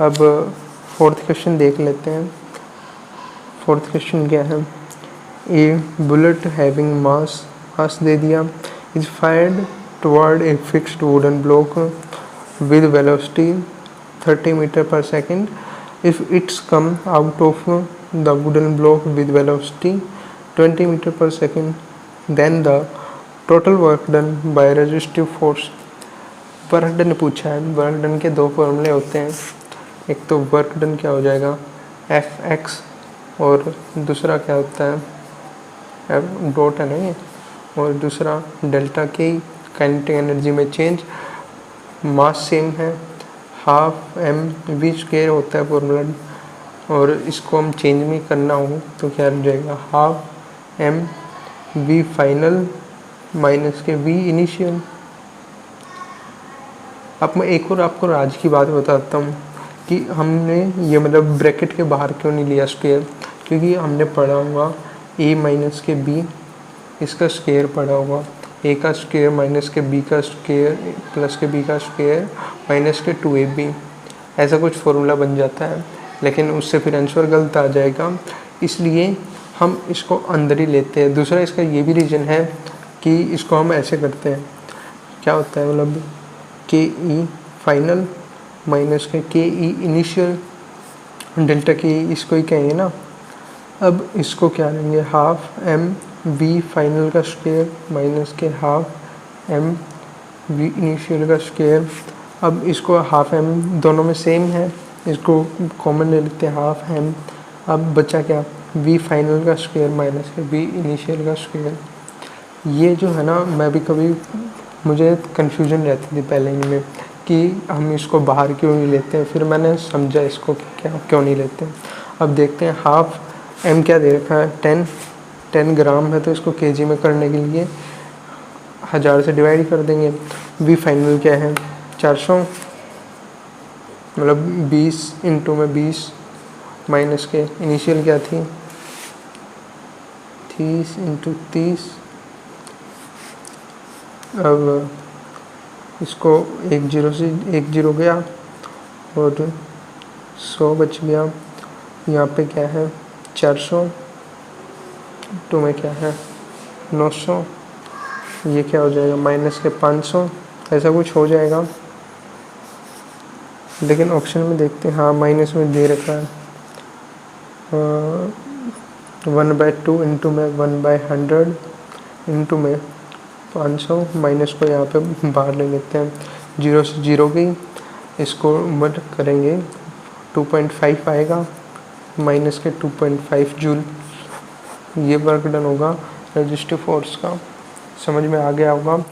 अब fourth question देख लेते हैं। फोर्थ क्वेश्चन क्या है, ए बुलेट हैविंग मास दे दिया is fired toward a fixed wooden block with velocity 30 metre per second if it's come out of the wooden block with velocity 20 metre per second then the total work done by resistive force. Work done पूछा है। Work done के दो फॉर्मूले होते हैं, एक तो work done क्या हो जाएगा एफ एक्स और दूसरा क्या होता है एफ डॉट है ना ये, और दूसरा डेल्टा के काइनेटिक एनर्जी में चेंज। मास सेम है, हाफ एम वी स्क्वायर होता है फॉर्मूला, और इसको हम चेंज में करना हो तो क्या हो जाएगा half M V final minus के वी इनिशियल। अब मैं एक और आपको राज की बात बताता हूँ कि हमने ये मतलब ब्रैकेट के बाहर क्यों नहीं लिया स्क्वायर, क्योंकि हमने पढ़ा हुआ ए माइनस के बी इसका स्क्वायर पढ़ा हुआ, ए का स्क्वायर माइनस के बी का स्क्वायर प्लस के बी का स्क्वायर माइनस के 2ab, ऐसा कुछ फॉर्मूला बन जाता है। लेकिन उससे फिर आंसर गलत आ जाएगा, इसलिए हम इसको अंदर ही लेते हैं। दूसरा इसका ये भी रीज़न है कि इसको हम ऐसे करते हैं, क्या होता है मतलब के ई फाइनल माइनस के ई इनिशियल, डेल्टा के इसको ही कहेंगे ना। अब इसको क्या लेंगे हाफ एम वी फाइनल का स्क्वायर माइनस के हाफ एम वी इनिशियल का स्क्वायर। अब इसको हाफ एम दोनों में सेम है, इसको कॉमन ले लेते हैं हाफ एम। अब बचा क्या वी फाइनल का स्क्वायर माइनस के वी इनिशियल का स्क्वायर। ये जो है ना मैं भी कभी मुझे कन्फ्यूजन रहती थी पहले इनमें कि हम इसको बाहर क्यों नहीं लेते हैं, फिर मैंने समझा इसको कि क्या क्यों नहीं लेते हैं। अब देखते हैं हाफ एम क्या दे रखा है 10 ग्राम है, तो इसको केजी में करने के लिए 1000 से डिवाइड कर देंगे। वी फाइनल क्या है 400, मतलब 20 इंटू में 20 माइनस के इनिशियल क्या थी 30 इंटू 30। अब इसको 1 0 से 1 0 गया और 100 बच गया। यहाँ पे क्या है 400 टू में क्या है 900, ये क्या हो जाएगा माइनस के 500, ऐसा कुछ हो जाएगा। लेकिन ऑप्शन में देखते हैं, हाँ माइनस में दे रखा है 1/2 इंटू में 1/100 इंटू में 500, माइनस को यहाँ पे बाहर ले लेते हैं, 0 से 0 गई, इसको मत करेंगे 2.5 आएगा माइनस के 2.5 जूल। ये वर्क डन होगा रेजिस्टिव फोर्स का। समझ में आ गया होगा।